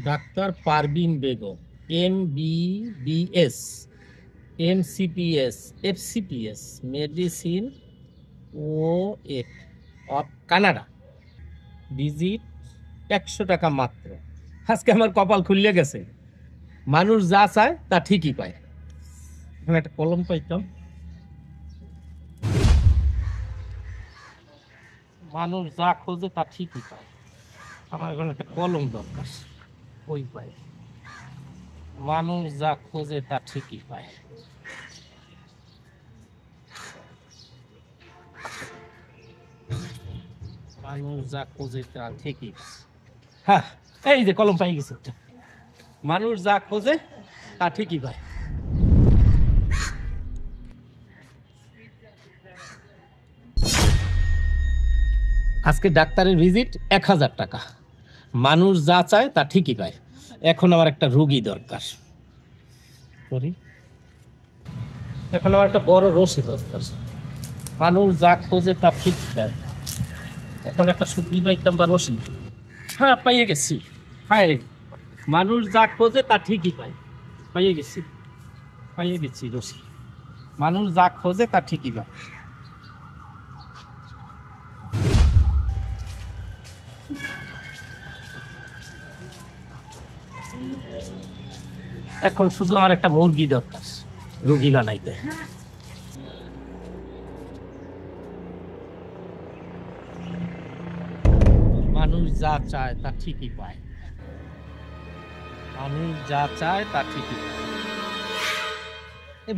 Doctor Parvin Begum, MBBS, MCPS, FCPS, medicine OF of Canada. Visit 100 টাকা মাত্র। আজকে আমার কপাল খুলে গেছে। মানুষ যা চায় তা ঠিকই পায়। এখানে একটা কলম পাইতাম। মানুষ যা খোঁজে তা ঠিকই পায়। আমার এখন একটা কলম দরকার, ওই পায়। মানুষ যা খোঁজে তা ঠিকই পায়। মানুষ যা খোঁজে তা ঠিকই পায়। হ্যাঁ, এই যে কলম পাই গেছে একটা। মানুষ যা খোঁজে তা ঠিকই পায়। আজকে ডাক্তারের ভিজিট 1000 টাকা। মানুষ যা চায় তা ঠিকই পায়। এখন আমার একটা রুগী দরকার। এখন আমার একটা বড় রশি দরকার। মানুষ যা খোঁজে তা ঠিক পায়। এখন একটা সুতি পাইতাম বা রশি। হ্যাঁ, পাইয়ে গেছি। হ্যাঁ, মানুষ যা খোঁজে তা ঠিকই পায়। পাইয়ে গেছি, পাইয়ে গেছি রশি। মানুষ যা খোঁজে তা ঠিকই পায়। এখন শুধু আমার একটা মুরগি দরকার রুগী বানাইতে। মানুষ যা চায় তা ঠিকই পায়। মানুষ যা চায় তা ঠিকই পায়।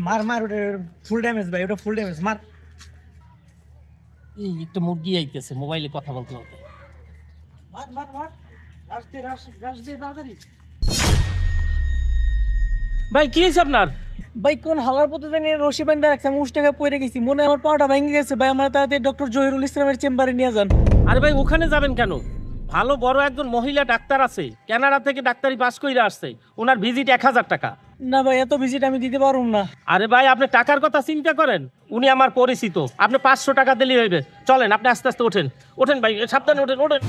মার মার, ওটা ফুল ড্যামেজ ভাই, ওটা ফুল ড্যামেজ, মার। এই একটা মুরগি আইতেছে, মোবাইলে কথা বলতে বলতে। মার মার মার, রাশ দে তাড়াতাড়ি। ভাই কি হয়েছে আপনার? ভাই কোন হালার পথে জানি রশি বান্ধা রাখছে, মুষ টাকা পড়ে গেছি, মনে হয় আমার পাটা ভেঙে গেছে ভাই। আমার তাড়াতাড়ি ডক্টর জহিরুল ইসলামের চেম্বারে নিয়ে যান। আরে ভাই, ওখানে যাবেন কেন? ভালো বড় একজন মহিলা ডাক্তার আছে, কানাডা থেকে ডাক্তারি পাস করে আসছে। ওনার ভিজিট 1000 টাকা। না ভাই, এত ভিজিট আমি দিতে পারবো না। আরে ভাই, আপনি টাকার কথা চিন্তা করেন। উনি আমার পরিচিত, আপনি 500 টাকা দিলেই হইবে। চলেন, আপনি আস্তে আস্তে ওঠেন। ওঠেন ভাই, সাবধানে ওঠেন, ওঠেন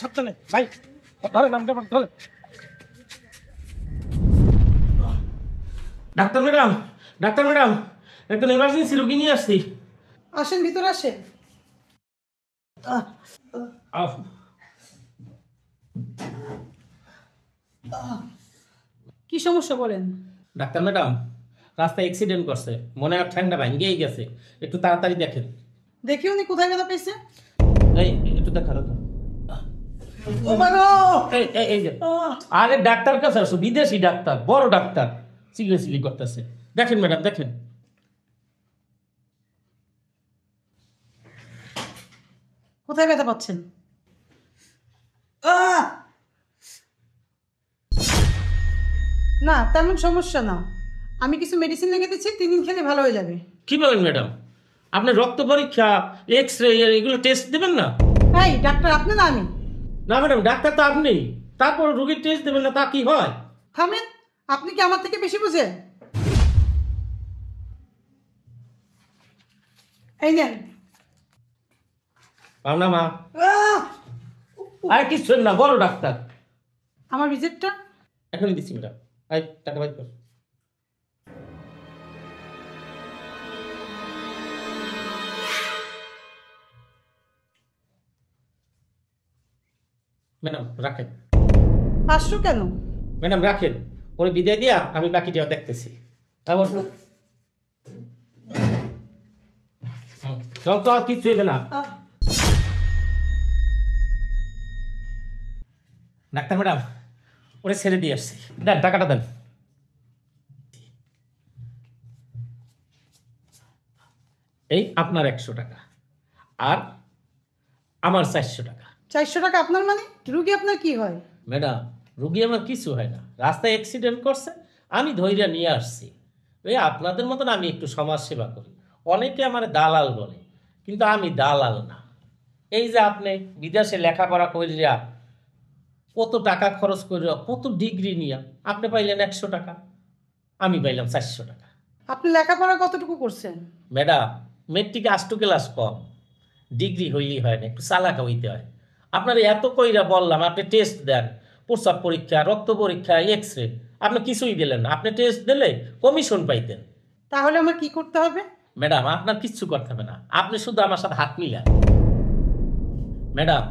সাবধানে ভাই। ধরেন, আপনি ধরেন। ডাক্তার ম্যাডাম, ডাক্তার ম্যাডাম, একজন এমার্জেন্সি রোগী নিয়ে আসছি। আসেন, ভিতরে আসেন। কি সমস্যা বলেন? ডাক্তার ম্যাডাম, রাস্তায় অ্যাক্সিডেন্ট করছে, মনে হয় ঠ্যাংটা ভাঙ্গিয়েই গেছে। একটু তাড়াতাড়ি দেখেন। দেখি উনি কোথায় ব্যথা পেয়েছে। এই একটু দেখা দেখো। ও মা গো! এই যে, আরে ডাক্তার কাছে আসো, বিদেশি ডাক্তার, বড় ডাক্তার, চিল্লি করতেছে। দেখেন ম্যাডাম, দেখেন। কোথায় ব্যথা পাচ্ছেন? না, তেমন সমস্যা না। আমি কিছু মেডিসিন লিখে দিচ্ছি, 3 দিন খেলে ভালো হয়ে যাবে। কি বলেন ম্যাডাম? আপনি রক্ত পরীক্ষা, এক্স-রে এগুলো টেস্ট দেবেন না? ভাই ডাক্তার আপনি না আমি? না ম্যাডাম, ডাক্তার তো আপনি। তারপর রোগীর টেস্ট দেবেন না, তা কি হয়? থামেন, আপনি কি আমার থেকে বেশি বুঝেন? এই নেন। পাওনা মা, আর কিছু না, বড় ডাক্তার। আমার ভিজিটটা এখনই দিচ্ছি ম্যাডাম। এই টাকা বাইর কর। ম্যাডাম রাখেন। 500 কেন? ম্যাডাম রাখেন, ওরে বিদায় দিয়া আমি বাকিটাও দেখতেছি। তারপর তো আর কিছু হইবে না। ডাক্তার ম্যাডাম, ওরে ছেড়ে দিয়ে আসছি। দেন টাকাটা দেন। এই আপনার 100 টাকা, আর আমার 400 টাকা। 400 টাকা আপনার মানে? রুগী আপনার কি হয়? ম্যাডাম, রুগী আমার কিছু হয় না, রাস্তায় অ্যাক্সিডেন্ট করছে, আমি ধৈর্য নিয়ে আসছি। ওই আপনাদের মতন আমি একটু সমাজ সেবা করি। অনেকে আমার দালাল বলে, কিন্তু আমি দালাল না। এই যে আপনি বিদেশে লেখাপড়া করিয়া, কত টাকা খরচ করিয়া, কত ডিগ্রি নিয়া আপনি পাইলেন 100 টাকা, আমি পাইলাম 400 টাকা। আপনি লেখাপড়া কতটুকু করছেন? ম্যাডাম, মেট্রিকে 8 ক্লাস কম, ডিগ্রি হইলেই হয় না, একটু চালাকা হইতে হয়। আপনার এত কইরা বললাম আপনি টেস্ট দেন, প্রস্রাব পরীক্ষা, রক্ত পরীক্ষা, এক্স-রে, আপনি কিছুই দিলেন না। আপনি টেস্ট দিলে কমিশন পাইতেন। তাহলে আমার কি করতে হবে? ম্যাডাম আপনার কিচ্ছু করতে হবে না, আপনি শুধু আমার সাথে হাত মিলান। ম্যাডাম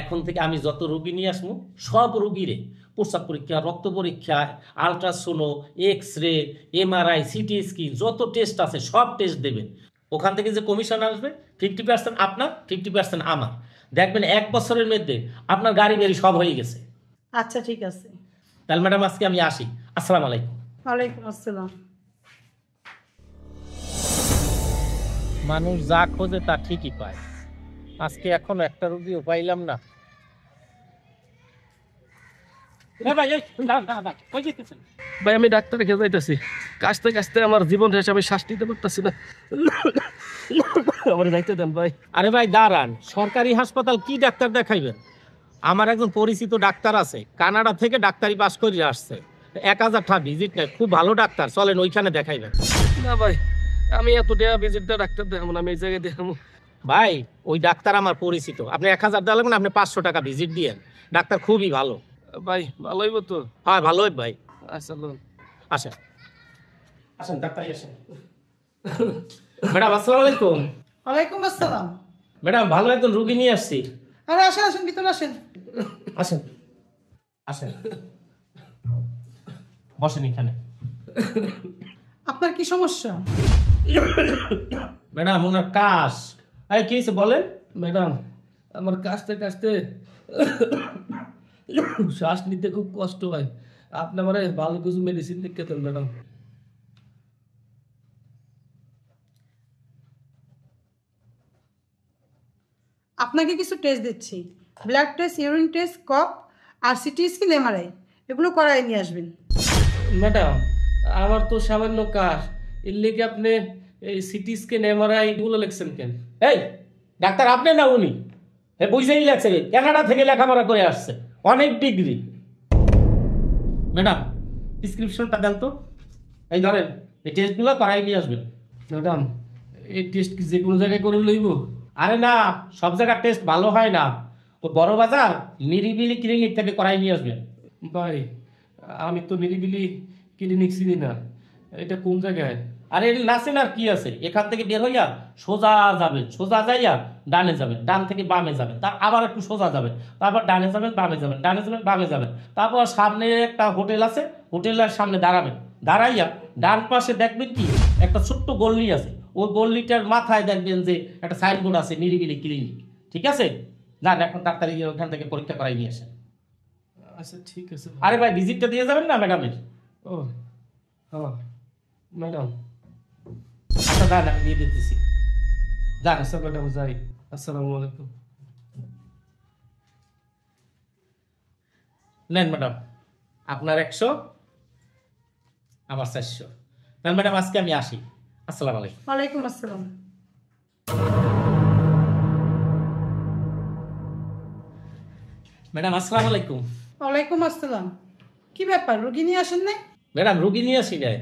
এখন থেকে আমি যত রোগী নিয়ে আসবো সব রোগীরে প্রস্রাব পরীক্ষা, রক্ত পরীক্ষা, ultrasono, X-ray, MRI, CT scan, যত টেস্ট আছে সব টেস্ট দেবেন। ওখান থেকে যে কমিশন আসবে 50% আপনার, 50% আমার। দেখবেন 1 বছরের মধ্যে আপনার গাড়ি বাড়ি সব হয়ে গেছে। আচ্ছা ঠিক আছে। তাহলে ম্যাডাম আজকে আমি আসি। আসসালামু আলাইকুম। ওয়ালাইকুম আসসালাম। মানুষ যা খোঁজে তা ঠিকই পায়। আজকে এখনো একটা রুগীও পাইলাম না। ভাই আমি ডাক্তার রেখে যাইতেছি, কাশতে কাশতে আমার জীবন শেষ, আমি শ্বাস নিতে পারতেছি না, আমার যাইতে দেন ভাই। আরে ভাই দাঁড়ান, সরকারি হাসপাতাল কি ডাক্তার দেখাইবেন? আমার একজন পরিচিত ডাক্তার আছে, কানাডা থেকে ডাক্তারি পাস করে আসছে, 1000 টাকা ভিজিট নেয়, খুব ভালো ডাক্তার, চলেন ওইখানে দেখাইবেন। না ভাই, আমি এত টাকা ভিজিট দেওয়া ডাক্তার দেখাবো না, আমি এই জায়গায় দেখাবো। ভাই ওই ডাক্তার আমার পরিচিত, আপনি 1000 দেওয়া লাগবেন, আপনি 500 টাকা ভিজিট দিয়েন, ডাক্তার খুবই ভালো। ভাই ভালো হইব তো? হ্যাঁ ভালো ভাই। আচ্ছা লোন। আসেন আসেন ডাক্তার আসেন। ম্যাডাম আসসালামু আলাইকুম। ওয়ালাইকুম আসসালাম। ম্যাডাম ভালো একজন রুগী নিয়ে আসছি। আরে আসেন আসেন, ভিতরে আসেন। আসেন আসেন, বসেন এখানে। আপনার কি সমস্যা? ম্যাডাম ওনার কাশ। আরে কি হয়েছে বলেন। ম্যাডাম আমার কাশতে কাশতে শ্বাস নিতে খুব কষ্ট হয়, আপনি আমার ভালো কিছু মেডিসিন লিখে দেন ম্যাডাম। আপনাকে কিছু টেস্ট দিচ্ছি, ব্লাড টেস্ট, ইউরিন টেস্ট, কফ আর সিটি স্ক্যান, এমআরআই, এগুলো করাই নিয়ে আসবেন। ম্যাডাম আমার তো সামান্য কাশ, এর লেগে আপনি এই সিটি স্ক্যান, এমআরআই এগুলো লিখছেন কেন? এই ডাক্তার আপনি না উনি? বুঝেই লাগছে, কানাডা থেকে লেখাপড়া করে আসছে, অনেক ডিগ্রি। ম্যাডাম প্রেসক্রিপশনটা দেন তো, এই ধরেন, এই টেস্টগুলো করাই নিয়ে আসবেন। ম্যাডাম এই টেস্ট কি যে কোনো জায়গায় করে লইব? আরে না, সব জায়গার টেস্ট ভালো হয় না, ও বড় বাজার নিরিবিলি ক্লিনিক থেকে করাই নিয়ে আসবেন। ভাই আমি তো নিরিবিলি ক্লিনিক চিনি না, এটা কোন জায়গায়? আরে এর নাচেন আর কি আছে, এখান থেকে বের হইয়া সোজা যাবেন, সোজা যাইয়া ডানে যাবেন, ডান থেকে বামে যাবেন, তার আবার একটু সোজা যাবেন, তারপর ডানে যাবেন, বামে যাবেন, ডানে যাবেন, বামে যাবেন, তারপর সামনে একটা হোটেল আছে, হোটেলের সামনে দাঁড়াবেন, দাঁড়াইয়া ডান পাশে দেখবেন কি একটা ছোট্ট গল্লি আছে, ওই গল্লিটার মাথায় দেখবেন যে একটা সাইনবোর্ড আছে নিরিবিলি ক্লিনিক। ঠিক আছে, যান এখন তাড়াতাড়ি গিয়ে ওখান থেকে পরীক্ষা করাই নিয়ে আসেন। আচ্ছা ঠিক আছে। আরে ভাই ভিজিটটা দিয়ে যাবেন না ম্যাডামের? ও হ্যাঁ ম্যাডাম। আচ্ছা যান, আমি দিয়ে দিতেছি, যান। আচ্ছা ম্যাডাম যাই, আসসালামু আলাইকুম। নেন ম্যাডাম, আপনার 100, আমার 400। নেন ম্যাডাম, আজকে আমি আসি। আসসালামু আলাইকুম। ওয়ালাইকুম আসসালাম। ম্যাডাম আসসালামু আলাইকুম। ওয়ালাইকুম আসসালাম। কি ব্যাপার, রোগী নিয়ে আসেন নাই? ম্যাডাম রুগী নিয়ে আসি নাই,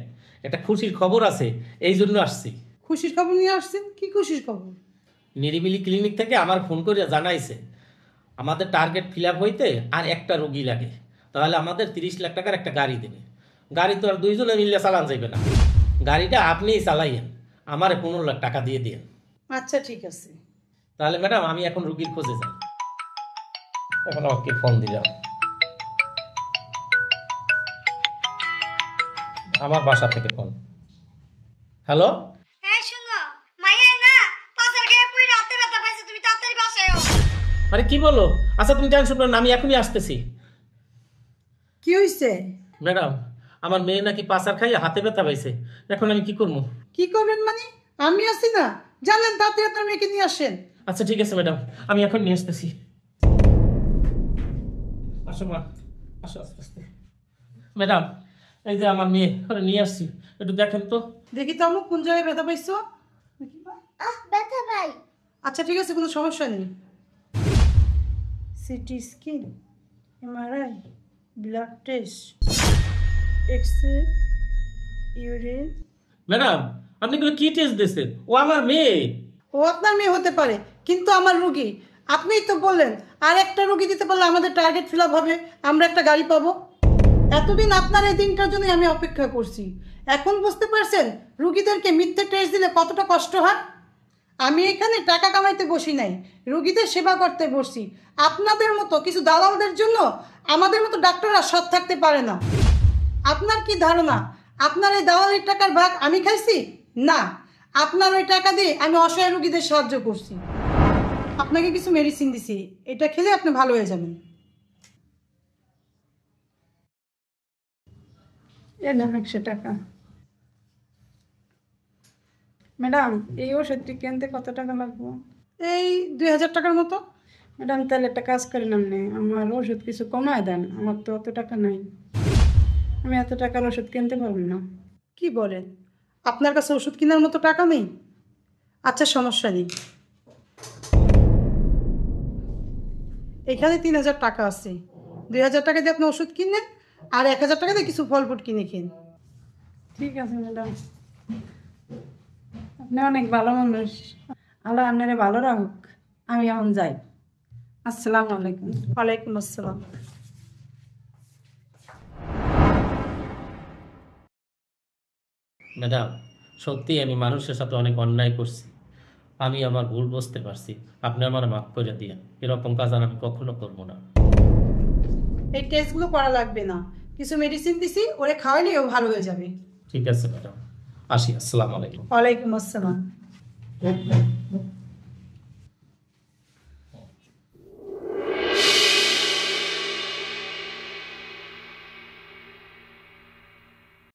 একটা খুশির খবর আছে, এই জন্য আসছি। খুশির খবর নিয়ে আসছেন? কি খুশির খবর? নিরিবিলি ক্লিনিক থেকে আমার ফোন করে জানাইছে আমাদের টার্গেট ফিল আপ হইতে আর একটা রোগী লাগে, তাহলে আমাদের 30 লাখ টাকার একটা গাড়ি দেবে। গাড়ি তো আর 2 জনে মিললে চালান যাবে না, গাড়িটা আপনিই চালাইয়েন, আমার 15 লাখ টাকা দিয়ে দিন। আচ্ছা ঠিক আছে। তাহলে ম্যাডাম আমি এখন রুগীর খোঁজে যাই। এখন আমাকে ফোন দিলাম, আমার বাসা থেকে ফোন। হ্যালো, এই শুনো, মাইয়া না পাশের খেয়ে পুই রাতে ব্যথা পাইছে, তুমি তাড়াতাড়ি বাসায় আও। আরে কি বলো? আচ্ছা তুমি টেনশন করো না, আমি এখনই আসতেছি। কি হয়েছে? ম্যাডাম আমার মেয়ে নাকি পাচার খাইয়ে হাতে ব্যথা পাইছে, এখন আমি কি করবো? কি করবেন মানে? আমি আছি না, জানেন, তাড়াতাড়ি আপনার মেয়েকে নিয়ে আসেন। আচ্ছা ঠিক আছে ম্যাডাম, আমি এখন নিয়ে আসতেছি। আসো মা, আসো আস্তে আস্তে। ম্যাডাম এই যে আমার মেয়ে, ওরে নিয়ে আসছি, একটু দেখেন তো। দেখি তো আমু, কোন জায়গায় ব্যথা পাইছো? ব্যথা ভাই। আচ্ছা ঠিক আছে, কোনো সমস্যা নেই। CT scan, MRI, blood test, X-ray, urine. Madam আপনি এগুলো কি টেস্ট দিয়েছেন? ও আমার মেয়ে। ও আপনার মেয়ে হতে পারে, কিন্তু আমার রোগী। আপনিই তো বললেন আর একটা রোগী দিতে পারলে আমাদের টার্গেট ফিল আপ হবে, আমরা একটা গাড়ি পাবো। এতদিন আপনার এই দিনটার জন্যই আমি অপেক্ষা করছি। এখন বুঝতে পারছেন রুগীদেরকে মিথ্যে টেস্ট দিলে কতটা কষ্ট হয়? আমি এখানে টাকা কামাইতে বসি নাই, রুগীদের সেবা করতে বসছি। আপনাদের মতো কিছু দালালদের জন্য আমাদের মতো ডাক্তাররা সৎ থাকতে পারে না। আপনার কি ধারণা আপনার এই দালালের টাকার ভাগ আমি খাইছি? না, আপনার ওই টাকা দিয়ে আমি অসহায় রুগীদের সাহায্য করছি। আপনাকে কিছু মেডিসিন দিছি, এটা খেলে আপনি ভালো হয়ে যাবেন। এ না 100 টাকা। ম্যাডাম এই ওষুধটি কিনতে কত টাকা লাগবে? এই 2000 টাকার মতো। ম্যাডাম তাহলে একটা কাজ করেন, আপনি আমার ওষুধ কিছু কমায় দেন, আমার তো অত টাকা নাই, আমি এত টাকার ওষুধ কিনতে পারবো না। কি বলেন, আপনার কাছে ওষুধ কেনার মতো টাকা নেই? আচ্ছা সমস্যা নেই, এখানে 3000 টাকা আছে। 2000 টাকা দিয়ে আপনি ওষুধ কিনেন আর 1000 টাকা দিয়ে কিছু ফল ফ্রুট কিনে খেন। ঠিক আছে ম্যাডাম, আপনি অনেক ভালো মানুষ, আল্লাহ আপনারে ভালো রাখুক। আমি এখন যাই, আসসালামু আলাইকুম। ওয়ালাইকুম আসসালাম। ম্যাডাম, সত্যি আমি মানুষের সাথে অনেক অন্যায় করছি। আমি আমার ভুল বুঝতে পারছি, আপনি আমার মাফ করে দিয়ে, এরকম কাজ আর আমি কখনো করবো না। এই টেস্টগুলো করা লাগবে না, কিছু মেডিসিন দিছি, ওরে খাওয়াইলেই ও ভালো হয়ে যাবে। ঠিক আছে ম্যাডাম, আসি। আসসালামু আলাইকুম। ওয়ালাইকুম আসসালাম।